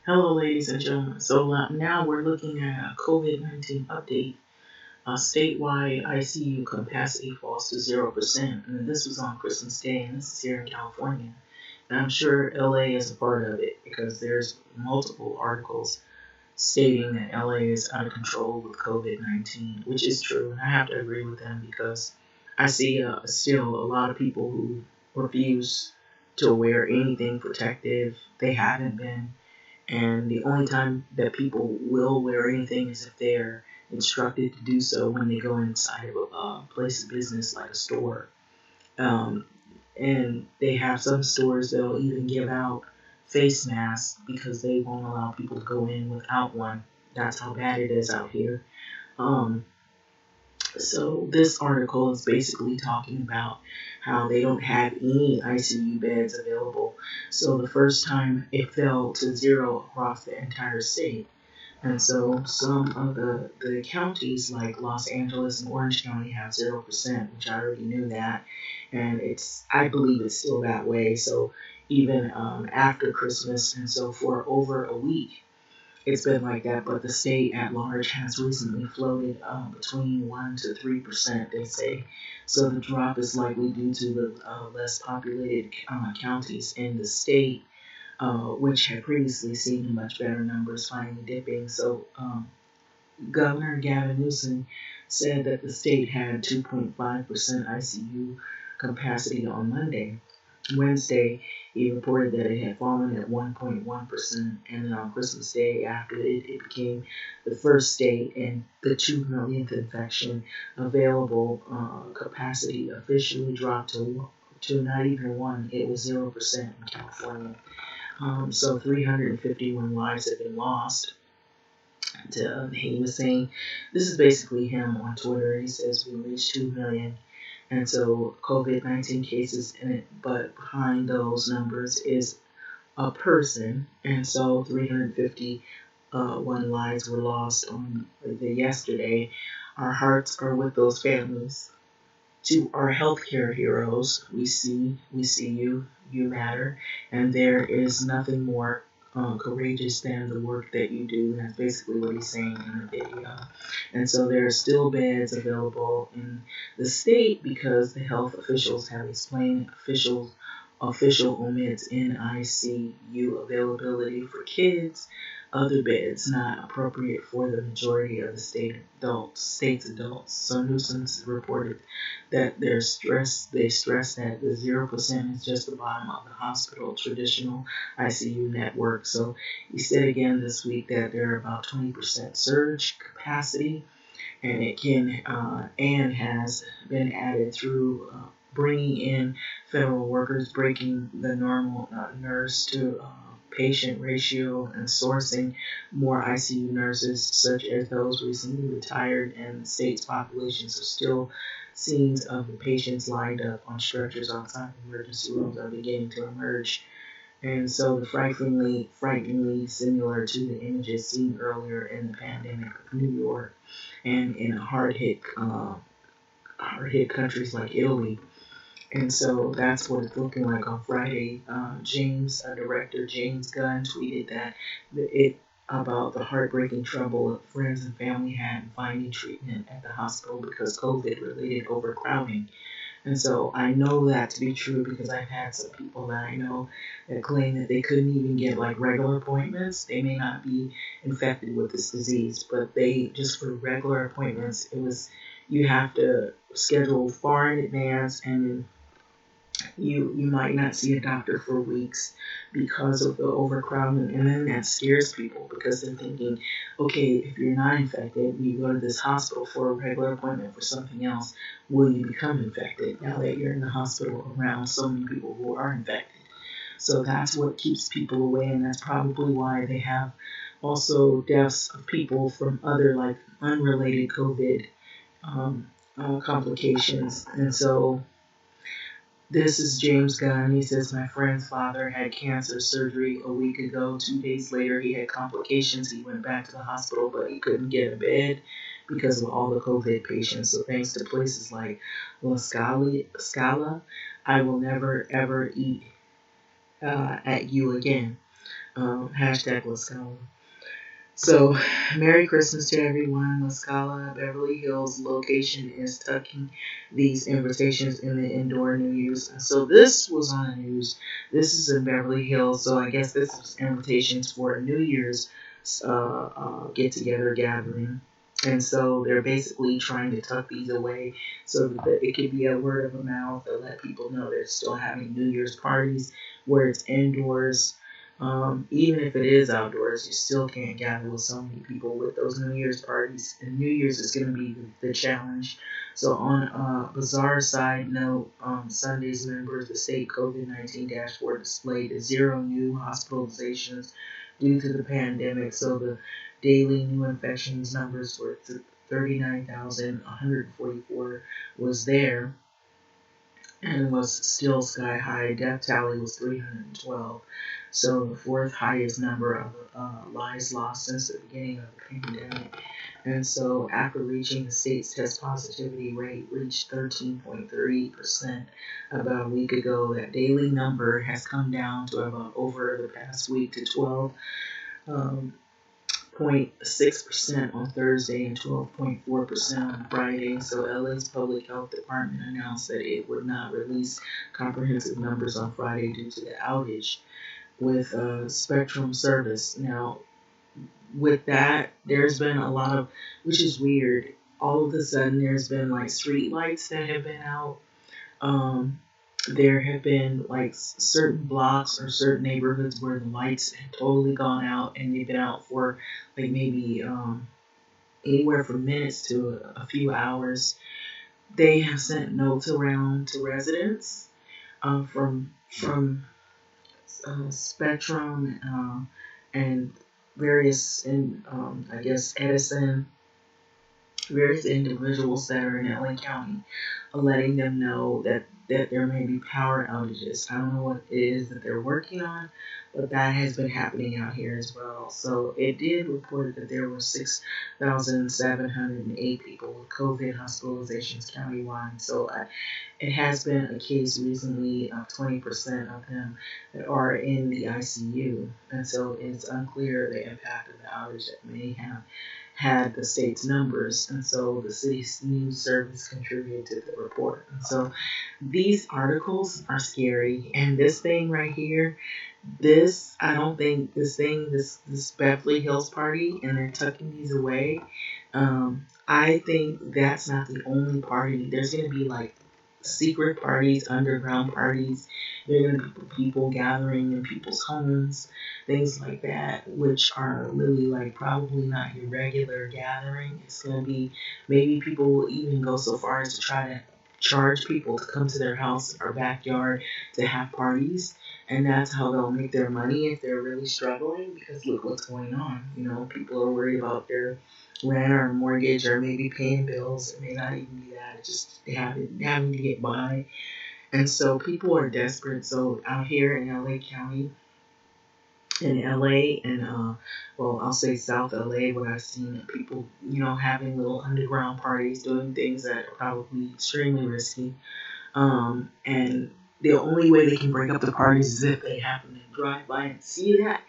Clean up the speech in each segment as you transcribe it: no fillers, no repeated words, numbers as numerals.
Hello, ladies and gentlemen. Now we're looking at a COVID-19 update. Statewide ICU capacity falls to 0%. And this was on Christmas Day, and this is here in California. And I'm sure LA is a part of it because there's multiple articles stating that LA is out of control with COVID-19, which is true. And I have to agree with them because I see still a lot of people who refuse to wear anything protective. They haven't been, and the only time that people will wear anything is if they're instructed to do so when they go inside of a place of business like a store. Um, and they have some stores that'll even give out face masks because they won't allow people to go in without one. That's how bad it is out here. Um, so this article is basically talking about how they don't have any ICU beds available. So the first time it fell to zero across the entire state. And so some of the counties like Los Angeles and Orange County have 0%, which I already knew that. And I believe it's still that way. So even after Christmas, and so for over a week, it's been like that, but the state at large has recently floated between 1 to 3%, they say. So the drop is likely due to the less populated counties in the state, which had previously seen much better numbers finally dipping. So Governor Gavin Newsom said that the state had 2.5% ICU capacity on Monday. Wednesday, he reported that it had fallen at 1.1%, and then on Christmas Day, after it became the first state and the 2 millionth infection, available capacity officially dropped to not even 1. It was 0% in California. So 351 lives have been lost. He was saying, this is basically him on Twitter. He says we reached 2 million. And so COVID-19 cases in it, but behind those numbers is a person. And so 351 lives were lost on yesterday. Our hearts are with those families. To our healthcare heroes, we see you, you matter, and there is nothing more courageous than the work that you do. That's basically what he's saying in the video. And so there are still beds available in the state because the health officials have explained official omits in ICU availability for kids, other beds not appropriate for the majority of the state's adults. So Newsom's reported that they stress that the 0% is just the bottom of the hospital traditional ICU network. So he said again this week that there are about 20% surge capacity, and it can and has been added through bringing in federal workers, breaking the normal nurse to patient ratio, and sourcing more ICU nurses, such as those recently retired, and the state's populations are still scenes of the patients lined up on stretchers outside emergency rooms are beginning to emerge. And so the frighteningly similar to the images seen earlier in the pandemic of New York and in hard hit countries like Italy. And so that's what it's looking like on Friday. Director James Gunn tweeted that it about the heartbreaking trouble that friends and family had in finding treatment at the hospital because COVID-related overcrowding. And so I know that to be true because I've had some people that I know that claim that they couldn't even get like regular appointments. They may not be infected with this disease, but they just for regular appointments, you have to schedule far in advance, and you might not see a doctor for weeks because of the overcrowding, and then that scares people because they're thinking, okay, if you're not infected, you go to this hospital for a regular appointment for something else, will you become infected now that you're in the hospital around so many people who are infected? So that's what keeps people away, and that's probably why they have also deaths of people from other like unrelated COVID um, complications. And so this is James Gunn. He says, my friend's father had cancer surgery a week ago. 2 days later, he had complications. He went back to the hospital, but he couldn't get a bed because of all the COVID patients. So thanks to places like Scala, I will never, ever eat at you again. Hashtag La Scala. So, Merry Christmas to everyone. La Scala, Beverly Hills location is tucking these invitations in the indoor New Year's. So, this was on the news. This is in Beverly Hills. So, I guess this is invitations for a New Year's get together gathering. And so, they're basically trying to tuck these away so that it could be a word of mouth to let people know they're still having New Year's parties where it's indoors. Even if it is outdoors, you still can't gather with so many people with those New Year's parties. And New Year's is going to be the challenge. So, on a bizarre side note, Sunday's members, the state COVID-19 dashboard displayed zero new hospitalizations due to the pandemic. So, the daily new infections numbers were 39,144 was there and was still sky high. Death tally was 312. So the fourth highest number of lives lost since the beginning of the pandemic. And so after reaching the state's test positivity rate reached 13.3% about a week ago, that daily number has come down to about over the past week to 12. 0.6% on Thursday and 12.4% on Friday. So LA's public health department announced that it would not release comprehensive numbers on Friday due to the outage with Spectrum service. Now, with that, there's been a lot of, which is weird. All of a sudden, there's been like street lights that have been out. Um, there have been like certain blocks or certain neighborhoods where the lights have totally gone out and they've been out for like maybe anywhere from minutes to a few hours. They have sent notes around to residents from Spectrum and various, and I guess Edison, various individuals that are in LA County, letting them know that there may be power outages. I don't know what it is that they're working on, but that has been happening out here as well. So it did report that there were 6,708 people with COVID hospitalizations countywide. So it has been a case recently of 20% of them that are in the ICU. And so it's unclear the impact of the outage that may have had the state's numbers, and so the city's news service contributed to the report. And so these articles are scary, and this thing right here, this I don't think this Beverly Hills party, and they're tucking these away. I think that's not the only party. There's gonna be like secret parties, underground parties. There are going to be people gathering in people's homes, things like that, which are really like probably not your regular gathering. It's going to be, maybe people will even go so far as to try to charge people to come to their house or backyard to have parties. And that's how they'll make their money if they're really struggling, because look what's going on. You know, people are worried about their rent or mortgage or maybe paying bills. It may not even be that. It's just having to get by. And so people are desperate. So out here in LA County, in LA, and well, I'll say South LA, what I've seen people, having little underground parties, doing things that are probably extremely risky. And the only way they can break up the parties is if they happen to drive by and see that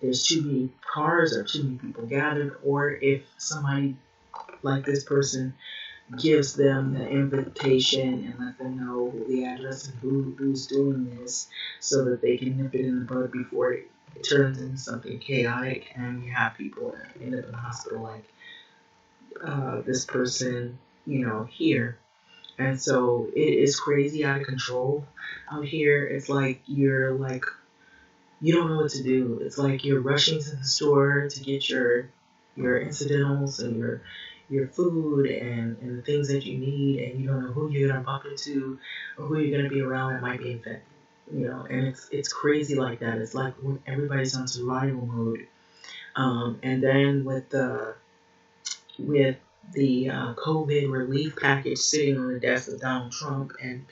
there's too many cars or too many people gathered, or if somebody like this person gives them the invitation and let them know the address and who's doing this, so that they can nip it in the bud before it turns into something chaotic and you have people that end up in the hospital like this person, here. And so it is crazy out of control out here. It's like you don't know what to do. It's like you're rushing to the store to get your incidentals and your food and the things that you need, and you don't know who you're gonna bump into or who you're gonna be around that might be infected. And it's crazy like that. It's like when everybody's on survival mode. And then with the COVID relief package sitting on the desk of Donald Trump, and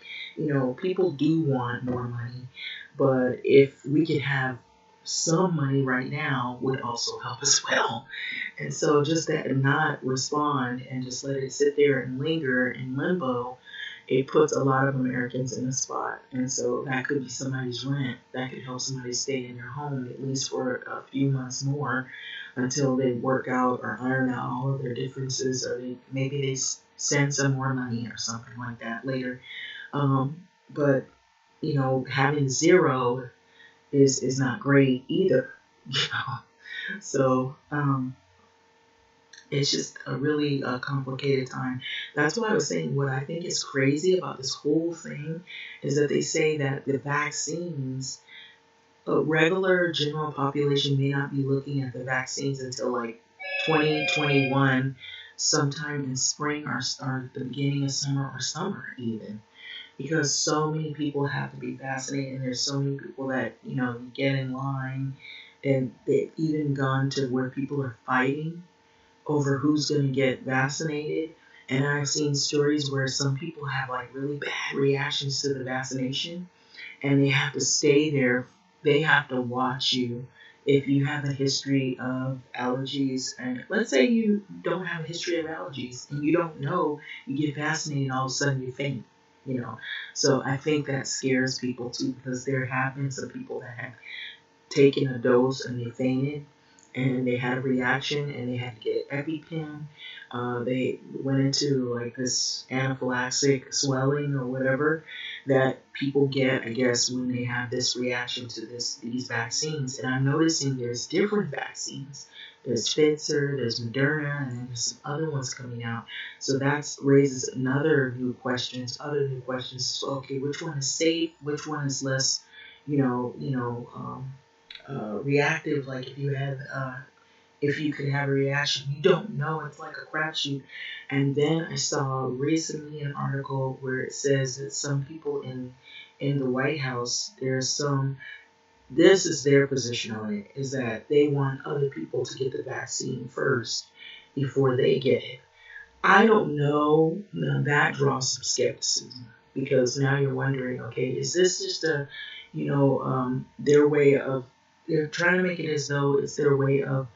people do want more money, but if we could have some money right now would also help as well. And so just that, and not respond and just let it sit there and linger in limbo, it puts a lot of Americans in a spot. And so that could be somebody's rent. That could help somebody stay in their home at least for a few months more until they work out or iron out all of their differences, or maybe they send some more money or something like that later. But having zero is not great either. You know, so it's just a really complicated time. That's why I was saying what I think is crazy about this whole thing is that they say that the vaccines, a regular general population may not be looking at the vaccines until like 2021, sometime in spring or the beginning of summer or summer even. Because so many people have to be vaccinated, and there's so many people that you get in line, and they've even gone to where people are fighting over who's going to get vaccinated. And I've seen stories where some people have like really bad reactions to the vaccination, and they have to stay there. They have to watch you if you have a history of allergies. And let's say you don't have a history of allergies and you don't know, you get vaccinated, all of a sudden you faint. So I think that scares people too, because there have been some people that have taken a dose and they fainted, and they had a reaction and they had to get EpiPen. They went into like this anaphylactic swelling or whatever that people get, I guess, when they have this reaction to these vaccines. And I'm noticing there's different vaccines. There's Pfizer, there's Moderna, and then there's some other ones coming out. So that raises other new questions. So, okay, which one is safe? Which one is less, reactive? Like if you could have a reaction, you don't know. It's like a crapshoot. And then I saw recently an article where it says that some people in the White House, this is their position on it, is that they want other people to get the vaccine first before they get it. I don't know. Now that draws some skepticism, because now you're wondering, okay, is this just their way of, they're trying to make it as though it's their way of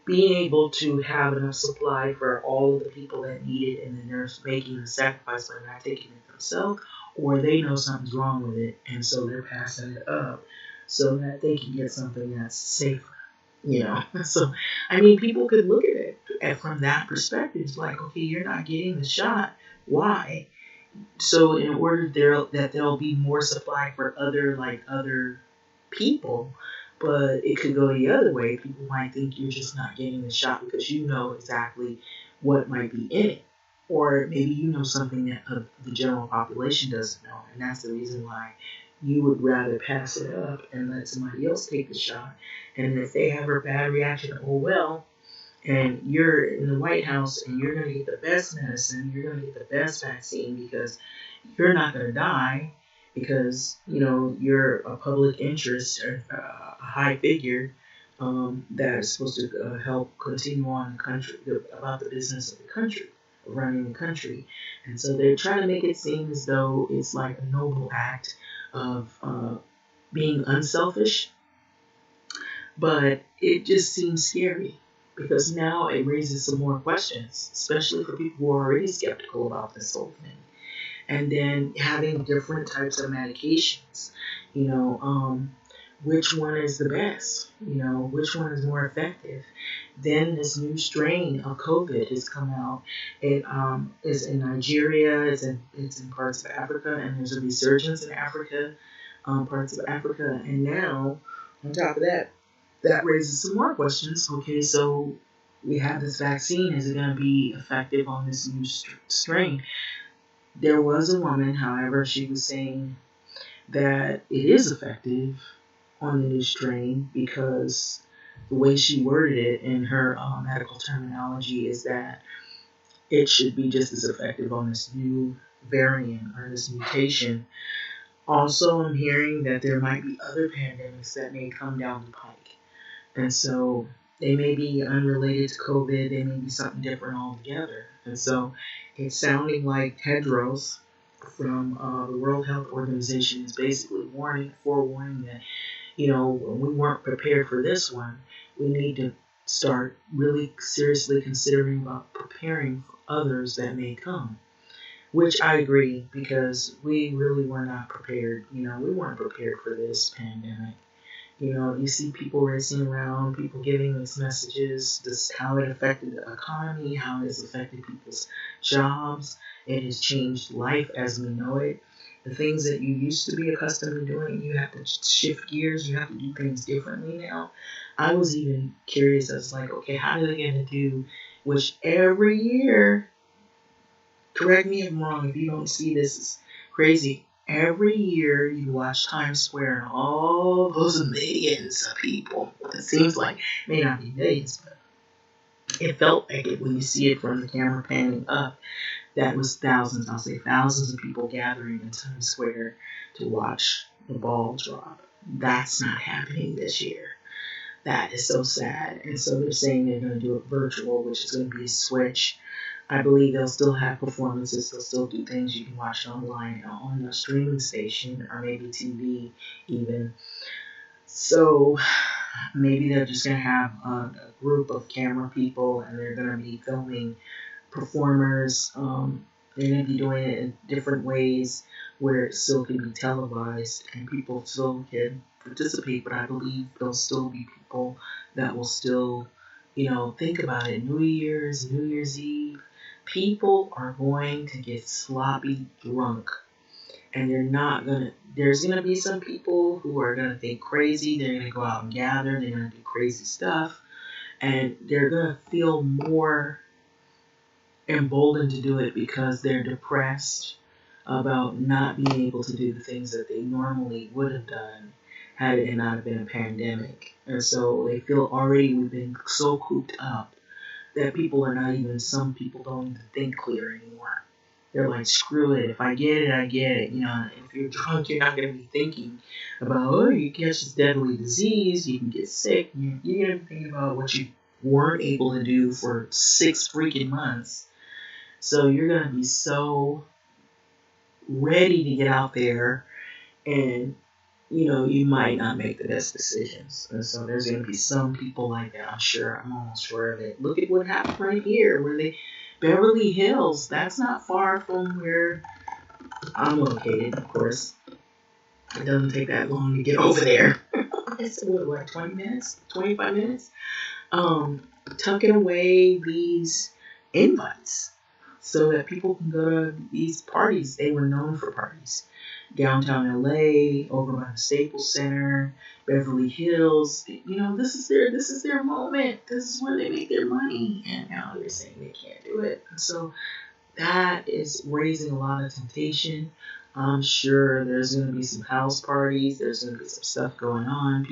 being able to have enough supply for all of the people that need it, and then they're making a sacrifice by not taking it themselves, or they know something's wrong with it, and so they're passing it up so that they can get something that's safer. So I mean, people could look at it from that perspective. It's like, okay, you're not getting the shot. Why? So in order that there'll be more supply for other people, but it could go the other way. People might think you're just not getting the shot because you know exactly what might be in it, or maybe you know something that the general population doesn't know, and that's the reason why you would rather pass it up and let somebody else take the shot. And if they have a bad reaction, oh well. And you're in the White House and you're going to get the best medicine, you're going to get the best vaccine because you're not going to die, because you're a public interest or a high figure that is supposed to help continue on the country, about the business of the country, running the country. And so they're trying to make it seem as though it's like a noble act of being unselfish, but it just seems scary, because now it raises some more questions, especially for people who are already skeptical about this whole thing. And then having different types of medications, which one is the best? Which one is more effective? Then this new strain of COVID has come out. It is in Nigeria, it's in parts of Africa, and there's a resurgence in Africa, parts of Africa. And now, on top of that, that raises some more questions. Okay, so we have this vaccine. Is it going to be effective on this new strain? There was a woman, however, she was saying that it is effective on the new strain, because the way she worded it in her medical terminology is that it should be just as effective on this new variant or this mutation. Also, I'm hearing that there might be other pandemics that may come down the pike. And so they may be unrelated to COVID, they may be something different altogether. And so it's sounding like Tedros from the World Health Organization is basically forewarning that, when we weren't prepared for this one, we need to start really seriously considering about preparing for others that may come. which I agree because we really were not prepared. We weren't prepared for this pandemic. You see people racing around, people giving these messages, this how it affected the economy, how it has affected people's jobs. It has changed life as we know it. The things that you used to be accustomed to doing, you have to shift gears. You have to do things differently now. I was even curious. I was like, okay, how are they going to do? Which every year, correct me if I'm wrong, if you don't see this, is crazy. Every year you watch Times Square and all those millions of people. It seems like it may not be millions, but it felt like it when you see it from the camera panning up. That was thousands, I'll say thousands of people gathering in Times Square to watch the ball drop. That's not happening this year. That is so sad. And so they're saying they're going to do it virtual, which is going to be a switch. I believe they'll still have performances. They'll still do things you can watch online on a streaming station or maybe TV even. So maybe they're just going to have a group of camera people and they're going to be filming performers. They're going to be doing it in different ways where it still can be televised and people still can participate. But I believe there'll still be people that will still, think about it. New Year's Eve, people are going to get sloppy drunk. And there's gonna be some people who are gonna think crazy, they're gonna go out and gather, they're gonna do crazy stuff, and they're gonna feel more emboldened to do it because they're depressed about not being able to do the things that they normally would have done had it not have been a pandemic. And so they feel already we've been so cooped up that some people don't even think clear anymore. They're like, screw it. If I get it, I get it. If you're drunk, you're not going to be thinking about, oh, you catch this deadly disease, you can get sick. You're going to be thinking about what you weren't able to do for 6 freaking months. So you're going to be so ready to get out there and, you might not make the best decisions. And so there's going to be some people like that, I'm almost sure of it. Look at what happened right here, Beverly Hills, that's not far from where I'm located, of course. It doesn't take that long to get over there. It's like 20 minutes, 25 minutes. Tucking away these invites so that people can go to these parties. They were known for parties. Downtown LA, over by the Staples Center, Beverly Hills. This is their moment. This is where they make their money. And now they're saying they can't do it. And so that is raising a lot of temptation. I'm sure there's going to be some house parties. There's going to be some stuff going on.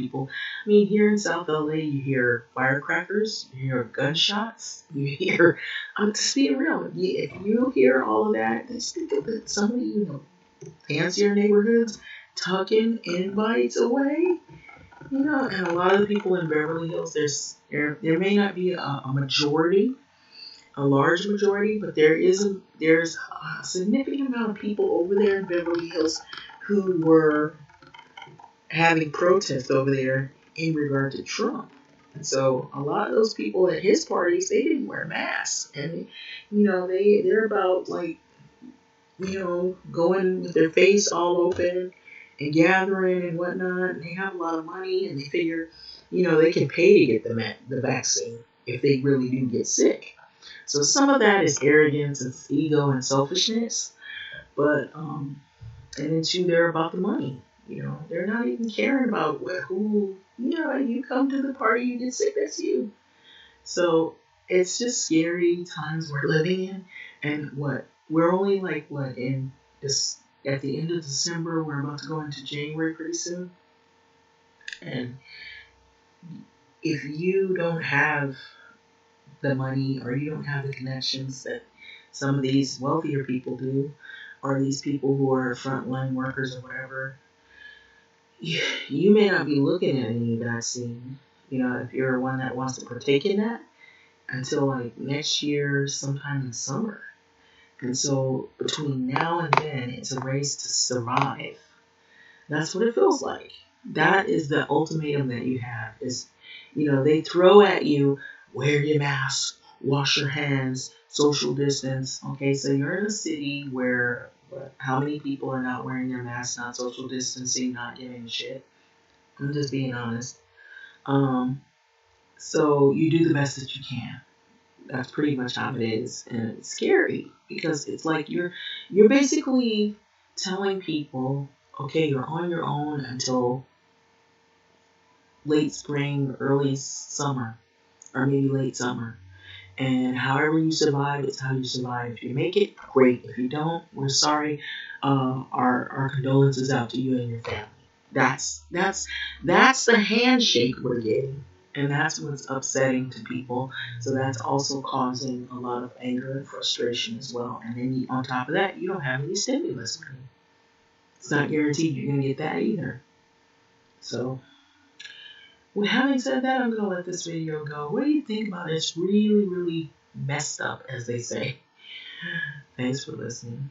Here in South LA, you hear firecrackers, you hear gunshots, you hear, I'm just being real. If you hear all of that, some of fancier neighborhoods tucking invites away. And a lot of the people in Beverly Hills, there may not be a majority, a large majority, but there's a significant amount of people over there in Beverly Hills who were having protests over there in regard to Trump. And so a lot of those people at his parties, they didn't wear masks. And, they're about going with their face all open and gathering and whatnot. And they have a lot of money and they figure, they can pay to get the vaccine if they really do get sick. So some of that is arrogance, it's ego and selfishness, but and then too, they're about the money. They're not even caring about who. You come to the party, you get sick, that's you. So it's just scary times we're living in, and we're only in this at the end of December. We're about to go into January pretty soon, and if you don't have the money or you don't have the connections that some of these wealthier people do, or these people who are frontline workers or whatever, you may not be looking at any vaccine, if you're one that wants to partake in that, until next year, sometime in summer. And so between now and then, it's a race to survive. That's what it feels like. That is the ultimatum that you have is, they throw at you, wear your mask, wash your hands, social distance. Okay, so you're in a city where how many people are not wearing their masks, not social distancing, not giving a shit? I'm just being honest. Um, so you do the best that you can. That's pretty much how it is, and it's scary because it's like you're basically telling people, okay, you're on your own until late spring, early summer, or maybe late summer. And however you survive, it's how you survive. If you make it, great. If you don't, we're sorry. Our condolences out to you and your family. That's the handshake we're getting, and that's what's upsetting to people. So that's also causing a lot of anger and frustration as well. And then on top of that, you don't have any stimulus money. It's not guaranteed you're gonna get that either. So, with having said that, I'm gonna let this video go. What do you think about it? It's really, really messed up, as they say. Thanks for listening.